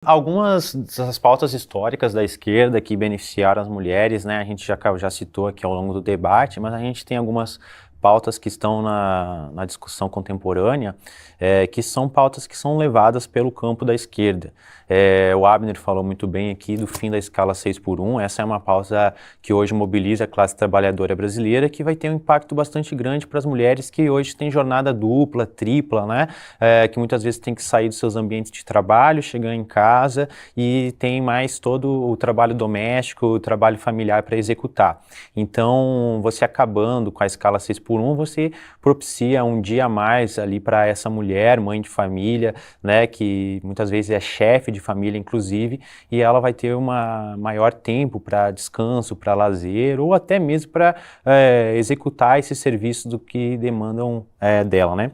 Algumas das pautas históricas da esquerda que beneficiaram as mulheres, né, a gente já citou aqui ao longo do debate, mas a gente tem algumas pautas que estão na discussão contemporânea, que são pautas que são levadas pelo campo da esquerda. O Abner falou muito bem aqui do fim da escala 6x1, essa é uma pauta que hoje mobiliza a classe trabalhadora brasileira, que vai ter um impacto bastante grande para as mulheres que hoje têm jornada dupla, tripla, né, que muitas vezes têm que sair dos seus ambientes de trabalho, chegar em casa e tem mais todo o trabalho doméstico, o trabalho familiar para executar. Então, você acabando com a escala 6x1, você propicia um dia a mais ali para essa mulher, mãe de família, né, que muitas vezes é chefe de família, inclusive, e ela vai ter maior tempo para descanso, para lazer, ou até mesmo para executar esses serviços do que demandam dela, né?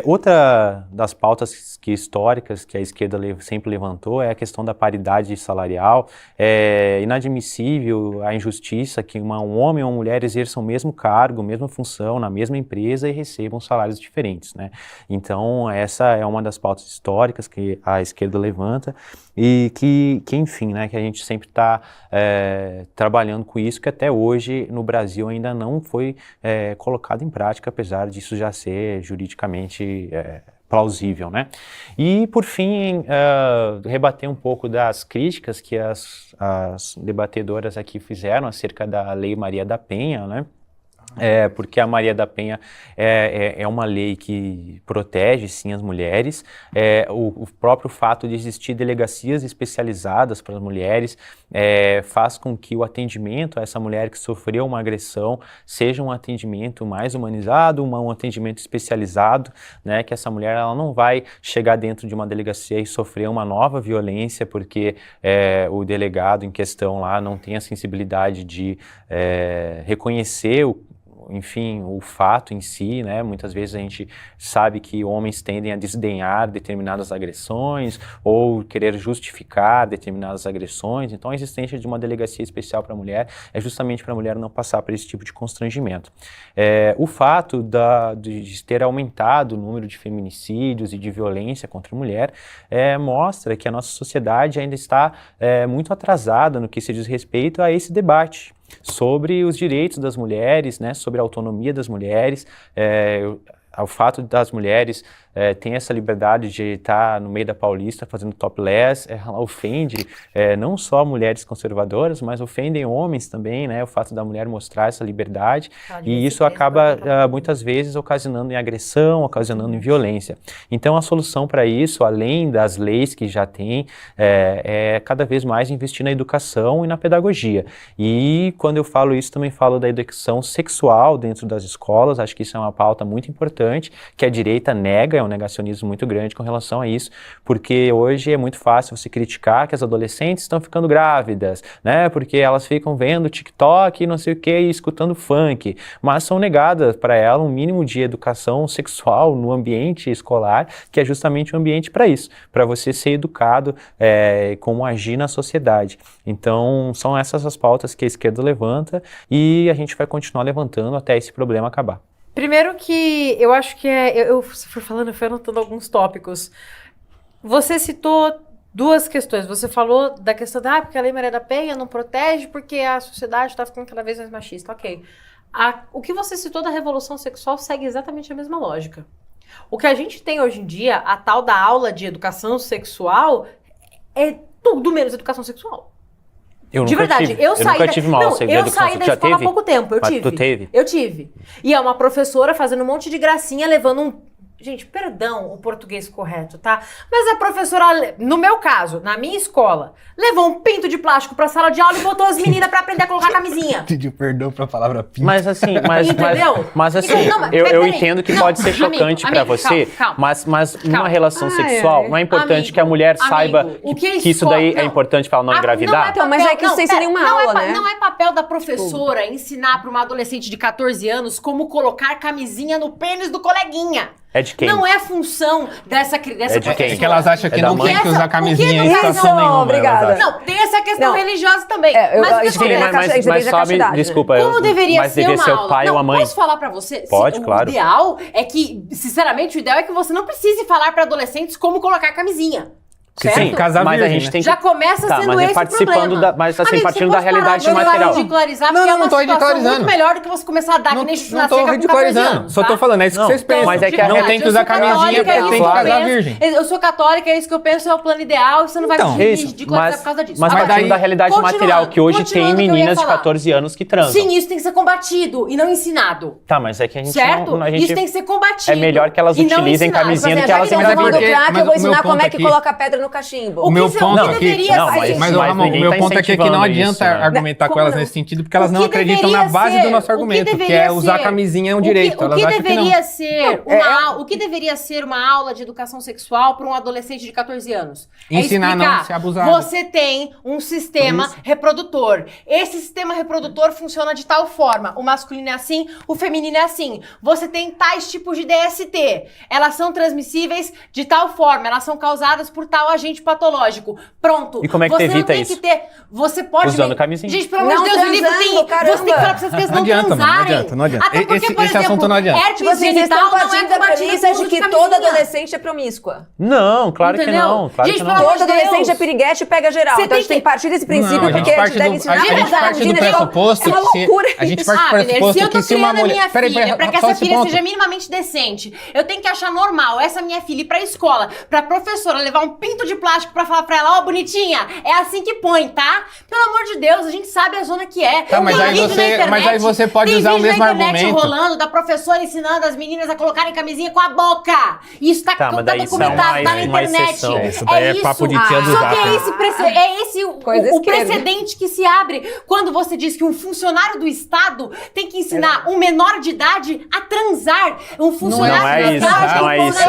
Outra das pautas históricas que a esquerda sempre levantou é a questão da paridade salarial. É inadmissível a injustiça que um homem ou uma mulher exerçam o mesmo cargo, mesma função, na mesma empresa e recebam salários diferentes, né? Então, essa é uma das pautas históricas que a esquerda levanta e que enfim, né, que a gente sempre está trabalhando com isso, que até hoje no Brasil ainda não foi colocado em prática, apesar disso já ser juridicamente plausível, né? E, por fim, rebater um pouco das críticas que as debatedoras aqui fizeram acerca da Lei Maria da Penha, né? Porque a Maria da Penha é uma lei que protege, sim, as mulheres. O próprio fato de existir delegacias especializadas para as mulheres faz com que o atendimento a essa mulher que sofreu uma agressão seja um atendimento mais humanizado, um atendimento especializado, né? Que essa mulher ela não vai chegar dentro de uma delegacia e sofrer uma nova violência porque o delegado em questão lá não tem a sensibilidade de reconhecer enfim, o fato em si, né? Muitas vezes a gente sabe que homens tendem a desdenhar determinadas agressões ou querer justificar determinadas agressões. Então, a existência de uma delegacia especial para a mulher é justamente para a mulher não passar por esse tipo de constrangimento. O fato de ter aumentado o número de feminicídios e de violência contra a mulher mostra que a nossa sociedade ainda está muito atrasada no que se diz respeito a esse debate sobre os direitos das mulheres, né, sobre a autonomia das mulheres, o fato das mulheres tem essa liberdade de estar no meio da Paulista fazendo topless, ela ofende não só mulheres conservadoras, mas ofendem homens também, né, o fato da mulher mostrar essa liberdade, e isso acaba muitas vezes ocasionando em agressão, ocasionando em violência. Então a solução para isso, além das leis que já tem, é cada vez mais investir na educação e na pedagogia. E quando eu falo isso, também falo da educação sexual dentro das escolas. Acho que isso é uma pauta muito importante, que a direita nega, é um negacionismo muito grande com relação a isso, porque hoje é muito fácil você criticar que as adolescentes estão ficando grávidas, né, porque elas ficam vendo TikTok e não sei o que, e escutando funk, mas são negadas para ela um mínimo de educação sexual no ambiente escolar, que é justamente um ambiente para isso, para você ser educado como agir na sociedade. Então, são essas as pautas que a esquerda levanta e a gente vai continuar levantando até esse problema acabar. Primeiro que eu acho que eu fui falando, eu fui anotando alguns tópicos. Você citou duas questões. Você falou da questão porque a Lei Maria da Penha não protege porque a sociedade está ficando cada vez mais machista. Ok. O que você citou da revolução sexual segue exatamente a mesma lógica. O que a gente tem hoje em dia, a tal da aula de educação sexual, é tudo menos educação sexual. De verdade, eu saí da escola há pouco tempo, Tu teve? Eu tive. E é uma professora fazendo um monte de gracinha, levando Gente, perdão o português correto, tá? Mas a professora, no meu caso, na minha escola, levou um pinto de plástico pra sala de aula e botou as meninas pra aprender a colocar camisinha. Pediu perdão pra palavra pinto. Mas assim, entendeu? Mas assim, eu entendo que pode ser chocante pra você, calma, mas numa relação sexual, não é importante que a mulher saiba que isso daí é importante pra ela não engravidar? Não, mas é que isso sem ser nenhuma aula, né? Não é papel da professora ensinar pra uma adolescente de 14 anos como colocar camisinha no pênis do coleguinha. É de quem? Não é função dessa É de quem? Que elas acham que não tem que usar camisinha em situação nenhuma. Obrigada. Não, tem essa questão religiosa também. Mas sabe, desculpa. Como deveria ser uma aula? O pai ou a mãe? Posso falar pra você? Pode, claro. O ideal é que, sinceramente, o ideal é que você não precise falar pra adolescentes como colocar camisinha. Você tem que casar mas virgem, a gente né? tem que... Já começa Tá, sendo mas é esse o participando problema. da, mas assim, Amigo, partindo você da pode parar realidade agora material. de ridicularizar, Não, porque não, é uma não tô situação ridicularizando. muito melhor do que você começar a dar que nem chuchu na Não tô seca com 14 ridicularizando. anos, Só tá? tô falando, é isso que Não, vocês pensam. mas é que não tem que usar camisinha porque tem que casar virgem. Eu sou católica, é isso que eu penso, é o plano ideal, você não vai Então, me Isso, ridicularizar por causa disso. mas Agora, partindo da realidade continuando, material, que hoje tem continuando o que eu ia meninas de falar. 14 anos que transam. Sim, isso tem que ser combatido e não ensinado. Tá, mas é que a gente Certo? não... A gente Isso tem que ser combatido. é melhor que elas e não utilizem ensinado. camisinha do Assim, que já elas que estão engravidem. fumando crack, Mas eu vou o meu ensinar como ponto é que aqui- coloca pedra no cachimbo. O meu que ponto o que aqui... deveria Não, ser- mas- Mas, mas Ramon, o ninguém meu tá ponto aqui é que não incentivando adianta isso, né? argumentar com Como elas não? nesse sentido, porque elas O não que acreditam na deveria base ser- do nosso o que argumento, que deveria é usar ser- camisinha é um o que- direito. O Elas que acham que não. deveria ser o que deveria ser uma aula de educação sexual para um adolescente de 14 anos? Ensinar a não explicar, ser abusado. Você tem um sistema reprodutor. Esse sistema reprodutor funciona de tal forma. O masculino é assim, o feminino é assim. Você tem tais tipos de DST. Elas são transmissíveis de tal forma. Elas são causadas por tal agente patológico. Pronto. E como é que você evita não tem isso? que ter... Você pode... Usando camisinha. Gente, pelo amor Não de Deus, o livro transando, tem... Você tem que falar pra essas crianças Não não adianta, mano, não transarem. adianta, não adianta. Até porque, por Esse exemplo, assunto não adianta. herpes Tipo assim, vocês genital estão não é partindo da combatido premissa com de uso que camisinha. toda adolescente é promíscua. Não, claro que Entendeu? não. Claro Gente, que pelo não. amor Todo de Deus. adolescente é piriguete e pega geral. Você Então a gente tem tem que partir desse princípio, Não, porque a gente deve ensinar a gente parte do pressuposto É uma que loucura a gente isso. parte do Abner, se pressuposto eu tô que se uma criando a mulher... minha filha, pra que só essa esse filha ponto. seja minimamente decente, eu tenho que achar normal essa minha filha ir pra escola, pra professora levar um pinto de plástico pra falar pra ela, ó, bonitinha, é assim que põe, tá? Pelo amor de Deus, a gente sabe a zona que é. Tá, mas Tem aí vídeo você- na internet, mas aí você pode tem usar o vídeo mesmo na internet argumento. rolando da professora ensinando as meninas a colocarem camisinha com a boca. Isso tá, Tá, mas daí isso é documentado, tá na uma internet. exceção. Isso daí é papo de tia do Só Zap, que né? é esse Coisa o esquerda. precedente que se abre quando você diz que um funcionário do Estado tem que ensinar um menor de idade a transar. Um funcionário Não é do isso, Estado não é tem que isso.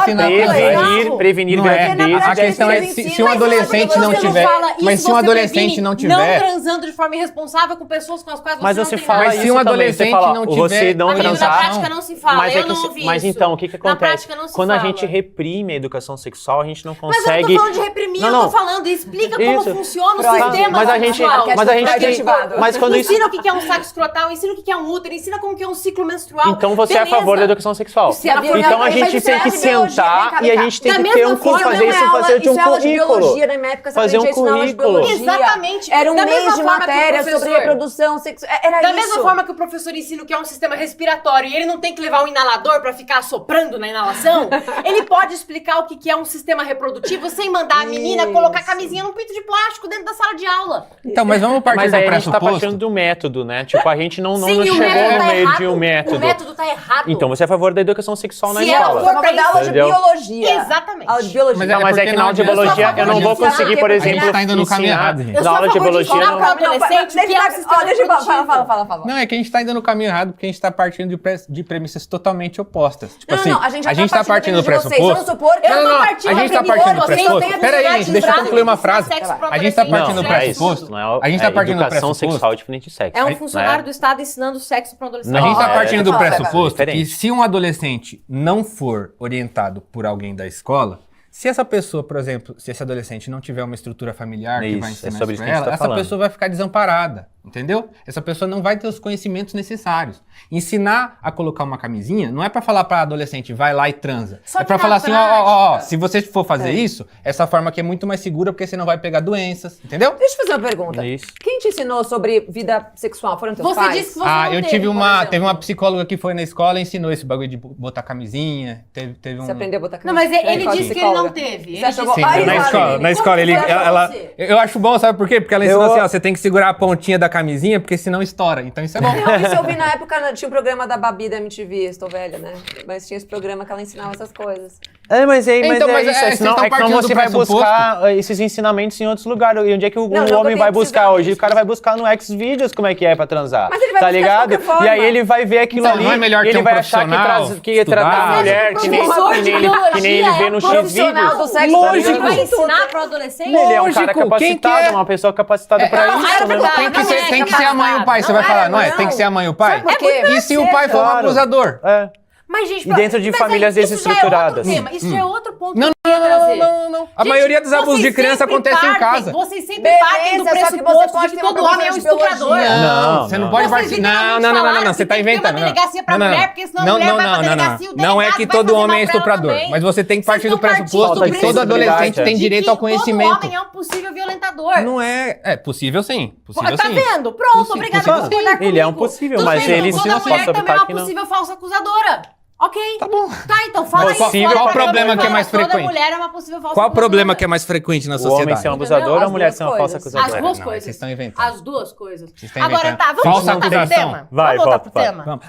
ensinar É isso. prevenir Não é. gravidez. A questão é se um Mas adolescente você não não tiver... fala isso, Mas se um você adolescente previne não não tiver... transando de forma irresponsável com pessoas com as quais você Mas não você tem fala Mas nada. se isso um também, adolescente você fala, não você tiver- não Amigo, na transar... prática não se fala, Mas, eu é que não se- ouvi mas isso. então, o que Na acontece? prática não se Quando a fala. gente reprime a educação sexual, a gente não Mas eu não consegue... tô falando de reprimir, Não, eu não. tô falando, explica Isso. como funciona o Freud. sistema Mas a gente, sexual. mas a gente tem... Ativado. Mas quando isso... Ensina o que é um saco escrotal, ensina o que é um útero, ensina como que é um ciclo menstrual. Então você é a Beleza. favor da educação sexual. Se ela for Então a vai gente tem que fazer biologia, sentar vem cá, e a vem cá. gente tem Da que ter mesma um forma, fazer isso, Não é aula- fazer de um isso é aula de currículo. biologia, na minha época você Fazer um aprendia isso na aula de currículo. biologia. Exatamente. Era um Da mês mesma de forma que o matéria sobre professor- reprodução sexual. Era Da isso. mesma forma que o professor ensina o que é um sistema respiratório e ele não tem que levar um inalador pra ficar soprando na inalação, ele pode explicar o que é um sistema reprodutivo sem mandar a menina colocar camisinha num pinto de plástico dentro da sala de aula. Então, mas vamos partir Mas do aí a gente tá pressuposto... partindo do método, né? Tipo, a gente não Sim, o chegou método no tá meio errado. de um método. O método tá errado. Então você é a favor da educação sexual na Se ela escola. for Vamos dar aula de Entendeu? biologia. Exatamente. Aula de biologia. Mas Não, mas é porque que não na aula de adianta. biologia eu não vou Porque conseguir, por a gente exemplo, tá indo no caminho errado, gente. Eu sou Na a aula de favor de biologia ensinar não... pra adolescente o que é um sistema Olha, Gibão, reprodutivo. fala. Não, é que a gente tá indo no caminho errado porque a gente tá partindo de premissas totalmente opostas. Tipo assim, a gente tá partindo do pressuposto... Vamos supor que Eu Não, tô não, partindo a gente tá do partindo do vocês pressuposto. têm a Pera aí, habilidade gente, deixa eu de concluir uma ensinar frase. sexo pra A gente tá adolescente. partindo do Não, é pressuposto. isso. Não A gente tá partindo do educação pressuposto. sexual é diferente de sexo. É um né? funcionário do Estado ensinando sexo para um adolescente. A gente tá Não, partindo do fala, pressuposto diferente. que se um adolescente não for orientado por alguém da escola, se essa pessoa, por exemplo, se esse adolescente não tiver uma estrutura familiar que Isso, vai é ensinar sobre isso isso pra que a gente ela, tá essa falando. pessoa vai ficar desamparada, entendeu? Essa pessoa não vai ter os conhecimentos necessários. Ensinar a colocar uma camisinha não é pra falar pra adolescente, vai lá e transa. Só É pra que falar na assim, prática- se você for fazer isso, essa forma aqui é muito mais segura porque você não vai pegar doenças, entendeu? Deixa eu fazer uma pergunta. Isso. Quem te ensinou sobre vida sexual? Foram teus Você pais? disse que você não Eu teve, tive por uma, exemplo. teve uma psicóloga que foi na escola e ensinou esse bagulho de botar camisinha, teve um... Você aprendeu a botar Não, mas ele Qual disse que ele psicóloga? não teve. Ele Você achou disse bom? que Ai, ele Na não escola, teve. na escola, ele, Como que ela, você? eu acho bom, sabe por quê? Porque ela ensinou assim, ó, você tem que segurar a pontinha da camisinha, porque senão estoura, então isso é bom. Não, isso eu vi na época, tinha um programa da Babi da MTV, estou velha, né? Mas tinha esse programa que ela ensinava essas coisas. Mas é Então, mas isso. vocês Senão, estão é que não partindo do você vai pressuposto. buscar esses ensinamentos em outros lugares. E onde é que o Não, homem eu vai tenho buscar precisado hoje? disso. O cara vai buscar no Xvideos como é que é pra transar. Mas ele vai tá buscar de ligado? qualquer forma. E aí ele vai ver aquilo Então, ali não é melhor e ter ele um vai achar que, profissional, que tratar a estudar? mulher Mas que o nem, professor que de nem ele biologia vê no é profissional Xvideos. do sexo. Lógico. Ele vai ensinar para o adolescente? Ele é um cara Lógico, quem capacitado, que é? uma pessoa capacitada pra não, isso, é né? verdade. Tem que, Não ser, é tem que ser a mãe e o pai, você vai Não falar, é, não é? não. Tem que ser a mãe e o pai? Sabe por quê? E se o pai for um Claro. abusador? É. Mas, gente, E dentro de mas famílias aí, isso já é desestruturadas. outro tema, isso já é outro ponto. Não, Não. A maioria dos abusos de criança acontece em casa. Vocês sempre partem do Beleza, só que você pressuposto pode de que ter uma todo homem é um profissão de estuprador. biologia. Não, você não pode Vocês partir. literalmente Não, falaram você que tá tem que ter inventando. uma delegacia pra mulher, porque senão a mulher vai pra delegacia e o Não é delegado que vai todo fazer homem é mal pra ela estuprador, também. mas você tem que partir Vocês do estão partindo pressuposto do que todo adolescente pressuposto tem de direito que ao conhecimento. todo homem é um possível violentador. Não é. É possível sim. Possível Tá sim. vendo? Pronto, Possível, obrigada possível por concordar comigo. Ele é um possível, Tudo mas bem, ele então se toda não mulher possa também é evitar uma que não. possível falsa acusadora. Ok. Tá bom. Tá, então fala aí. Possível, fala qual aí, problema fala que é aí, mais Toda frequente? mulher é uma possível falsa Qual o problema acusadora. que é mais frequente na O homem sociedade? ser um Entendeu? abusador ou a As mulher duas ser uma falsa coisas. acusadora? As duas Não, coisas. vocês estão inventando. As duas coisas. Vocês estão Agora inventando. tá, vamos Falsa voltar pro acusação. tema? Vai, Vamos voltar volta, pro vai. tema? Vamos.